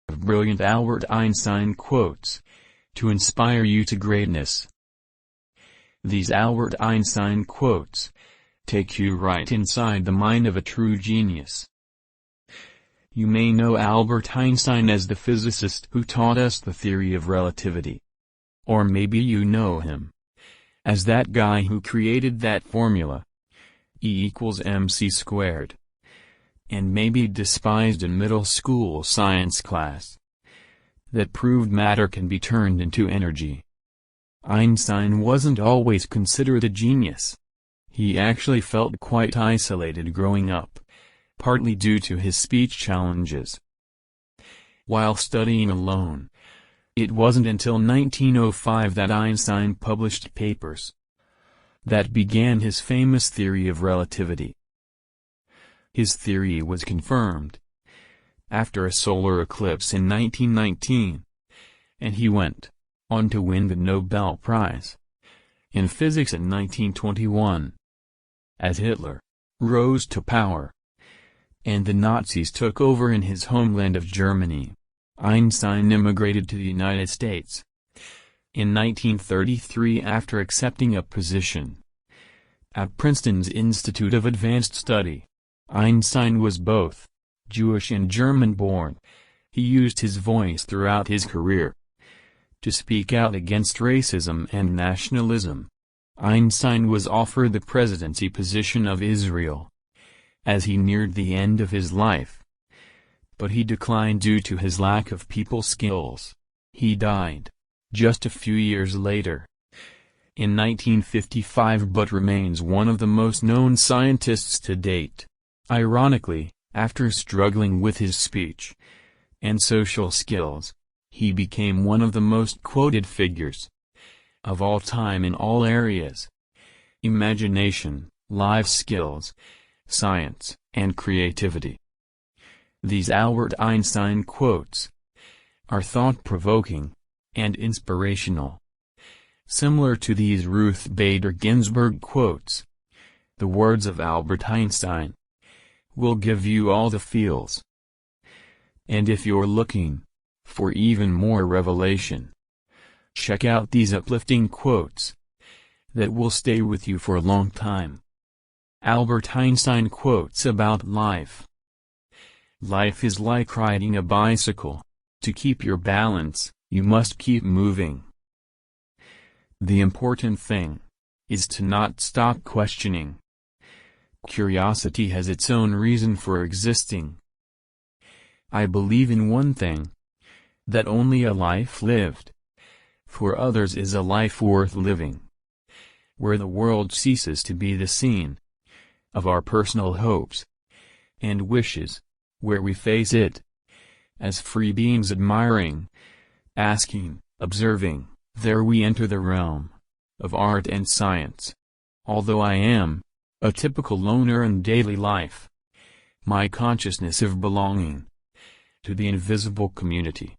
of brilliant Albert Einstein quotes to inspire you to greatness. These Albert Einstein quotes take you right inside the mind of a true genius. You may know Albert Einstein as the physicist who taught us the theory of relativity. Or maybe you know him as that guy who created that formula, E=mc², and maybe despised in middle school science class, that proved matter can be turned into energy. Einstein wasn't always considered a genius. He actually felt quite isolated growing up, partly due to his speech challenges. While studying alone, it wasn't until 1905 that Einstein published papers that began his famous theory of relativity. His theory was confirmed after a solar eclipse in 1919, and he went on to win the Nobel Prize in Physics in 1921. As Hitler rose to power and the Nazis took over in his homeland of Germany, Einstein immigrated to the United States. In 1933, after accepting a position at Princeton's Institute of Advanced Study, Einstein was both Jewish and German-born. He used his voice throughout his career to speak out against racism and nationalism. Einstein was offered the presidency position of Israel as he neared the end of his life, but he declined due to his lack of people skills. He died just a few years later, in 1955, but remains one of the most known scientists to date. Ironically, after struggling with his speech and social skills, he became one of the most quoted figures of all time in all areas: imagination, life skills, science, and creativity. These Albert Einstein quotes are thought-provoking and inspirational. Similar to these Ruth Bader Ginsburg quotes, the words of Albert Einstein will give you all the feels. And if you're looking for even more revelation, check out these uplifting quotes that will stay with you for a long time. Albert Einstein quotes about life. Life is like riding a bicycle. To keep your balance, you must keep moving. The important thing is to not stop questioning. Curiosity has its own reason for existing. I believe in one thing, that only a life lived for others is a life worth living, where the world ceases to be the scene of our personal hopes and wishes, where we face it as free beings admiring, asking, observing. There we enter the realm of art and science. Although I am a typical loner in daily life, my consciousness of belonging to the invisible community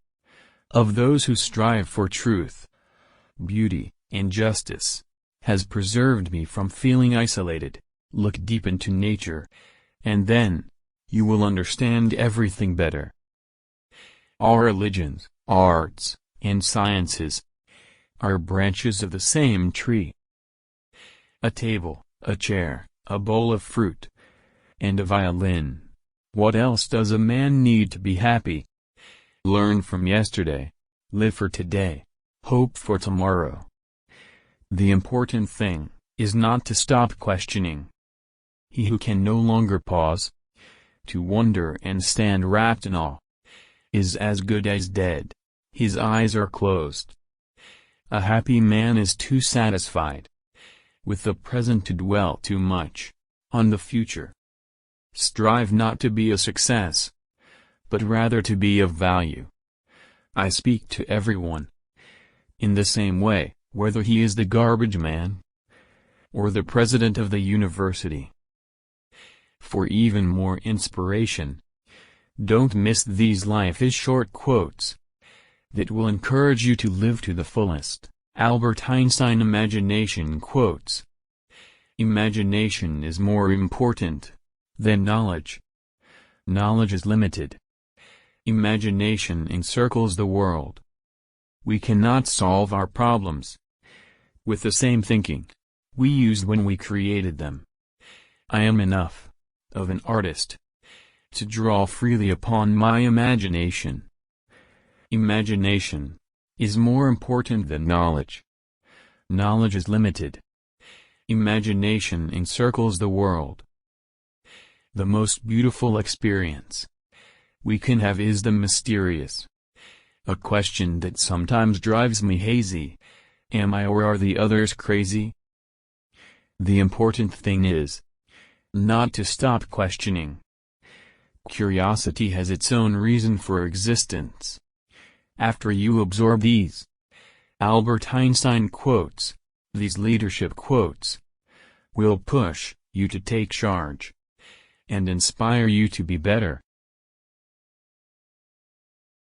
of those who strive for truth, beauty, and justice has preserved me from feeling isolated. Look deep into nature, and then you will understand everything better. All religions, arts, and sciences are branches of the same tree. A table, a chair, a bowl of fruit, and a violin. What else does a man need to be happy? Learn from yesterday, live for today, hope for tomorrow. The important thing is not to stop questioning. He who can no longer pause to wonder and stand wrapped in awe is as good as dead. His eyes are closed. A happy man is too satisfied with the present to dwell too much on the future. Strive not to be a success, but rather to be of value. I speak to everyone in the same way, whether he is the garbage man or the president of the university. For even more inspiration, don't miss these life is short quotes that will encourage you to live to the fullest. Albert Einstein imagination quotes. Imagination is more important than knowledge. Knowledge is limited. Imagination encircles the world. We cannot solve our problems with the same thinking we used when we created them. I am enough of an artist to draw freely upon my imagination. Imagination is more important than knowledge. Knowledge is limited. Imagination encircles the world. The most beautiful experience we can have is the mysterious. A question that sometimes drives me hazy: am I or are the others crazy? The important thing is not to stop questioning. Curiosity has its own reason for existence. After you absorb these Albert Einstein quotes, these leadership quotes will push you to take charge and inspire you to be better.